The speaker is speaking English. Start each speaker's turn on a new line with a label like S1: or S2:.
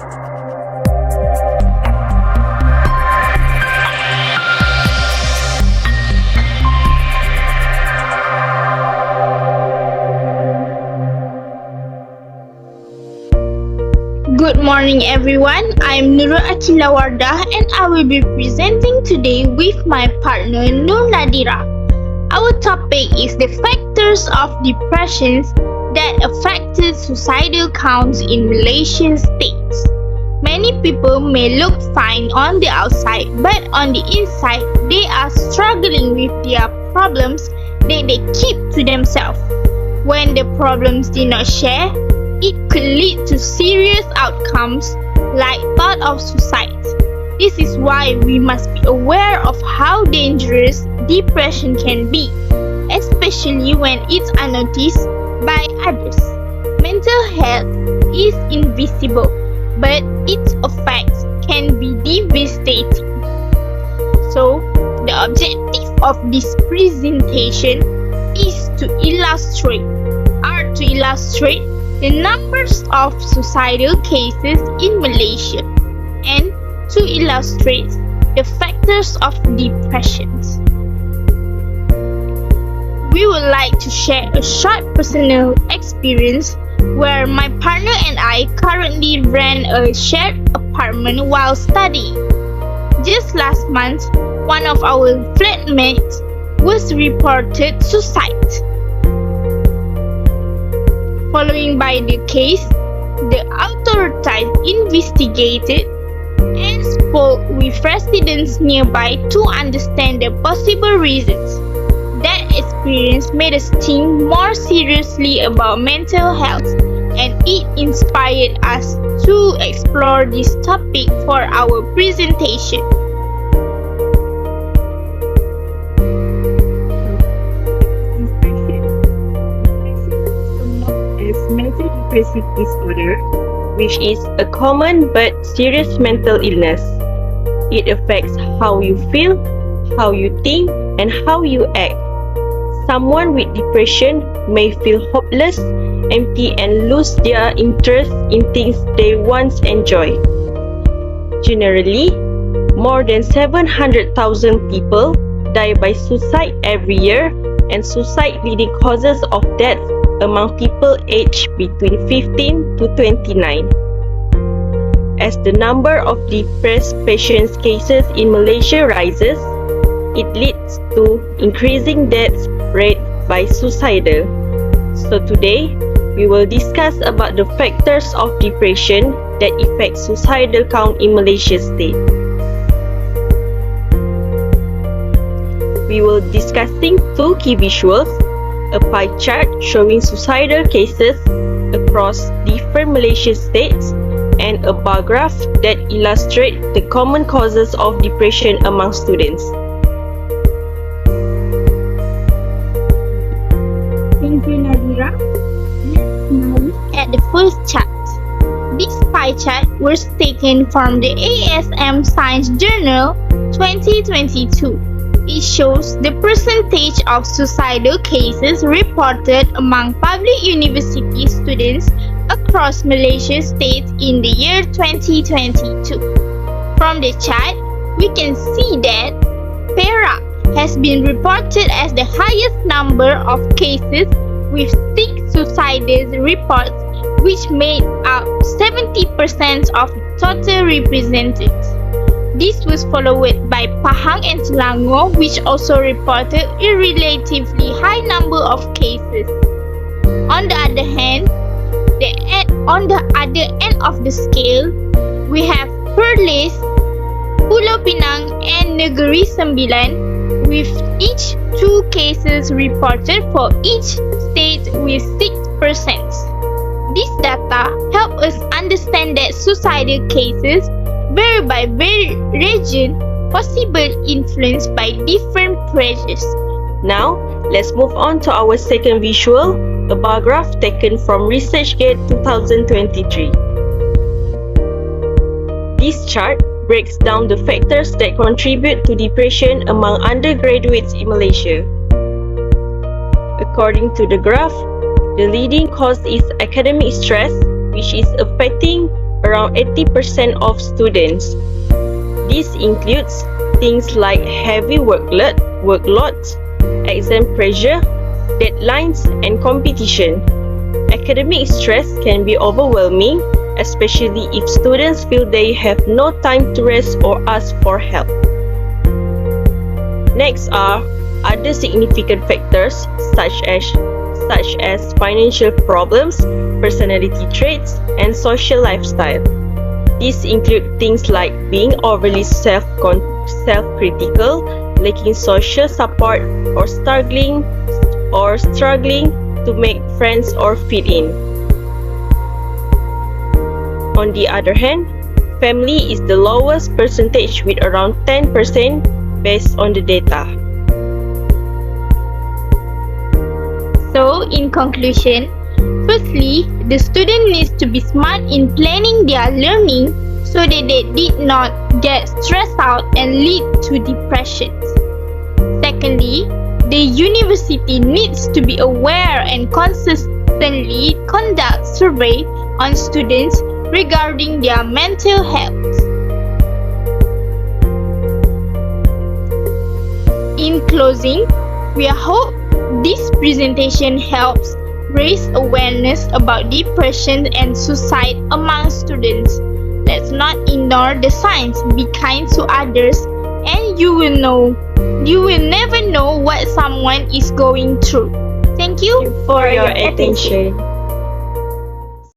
S1: Good morning everyone, I'm NURUL Aqilah Wardah and I will be presenting today with my partner NUDHIRAH. Our topic is the factors of depressions that affected suicidal counts in Malaysian states. Many people may look fine on the outside, but on the inside, they are struggling with their problems that they keep to themselves. When the problems did not share, it could lead to serious outcomes like thought of suicide. This is why we must be aware of how dangerous depression can be, especially when it's unnoticed by others. Mental health is invisible, but its effects can be devastating. So, the objective of this presentation is to illustrate the numbers of suicidal cases in Malaysia and to illustrate the factors of depressions. We would like to share a short personal experience where my partner and I currently rent a shared apartment while studying. Just last month, one of our flatmates was reported suicide. Following by the case, the authorities investigated and spoke with residents nearby to understand the possible reasons. That experience made us think more seriously about mental health, and it inspired us to explore this topic for our presentation.
S2: Mental depressive disorder, which is a common but serious mental illness. It affects how you feel, how you think, and how you act. Someone with depression may feel hopeless, empty, and lose their interest in things they once enjoyed. Generally, more than 700,000 people die by suicide every year, and suicide leading causes of death among people aged between 15 to 29. As the number of depressed patients cases in Malaysia rises, it leads to increasing death rate by suicidal. So today, we will discuss about the factors of depression that affect suicidal count in Malaysia state. We will discussing two key visuals, a pie chart showing suicidal cases across different Malaysian states, and a bar graph that illustrates the common causes of depression among students.
S1: Thank you, NUDHIRAH. Let's now look at the first chart. This pie chart was taken from the ASM Science Journal 2022. It shows the percentage of suicidal cases reported among public university students across Malaysia states in the year 2022. From the chart, we can see that Perak has been reported as the highest number of cases with 6 suicidal reports, which made up 70% of the total represented. This was followed by Pahang and Selangor, which also reported a relatively high number of cases. On the other hand, on the other end of the scale, we have Perlis, Pulau Pinang, and Negeri Sembilan, with each 2 cases reported for each state with 6%. This data help us understand that suicidal cases vary by region, possible influenced by different pressures.
S2: Now, let's move on to our second visual, a bar graph taken from ResearchGate 2023. This chart breaks down the factors that contribute to depression among undergraduates in Malaysia. According to the graph, the leading cause is academic stress, which is affecting around 80% of students. This includes things like heavy workloads, exam pressure, deadlines, and competition. Academic stress can be overwhelming, especially if students feel they have no time to rest or ask for help. Next are other significant factors such as financial problems, personality traits, and social lifestyle. These include things like being overly self-critical, lacking social support, or struggling to make friends or fit in. On the other hand, family is the lowest percentage with around 10% based on the data.
S1: So, in conclusion, firstly, the student needs to be smart in planning their learning so that they did not get stressed out and lead to depression. Secondly, the university needs to be aware and consistently conduct survey on students regarding their mental health. In closing, we hope this presentation helps raise awareness about depression and suicide among students. Let's not ignore the signs, be kind to others, and you will never know what someone is going through. Thank you
S2: For your attention.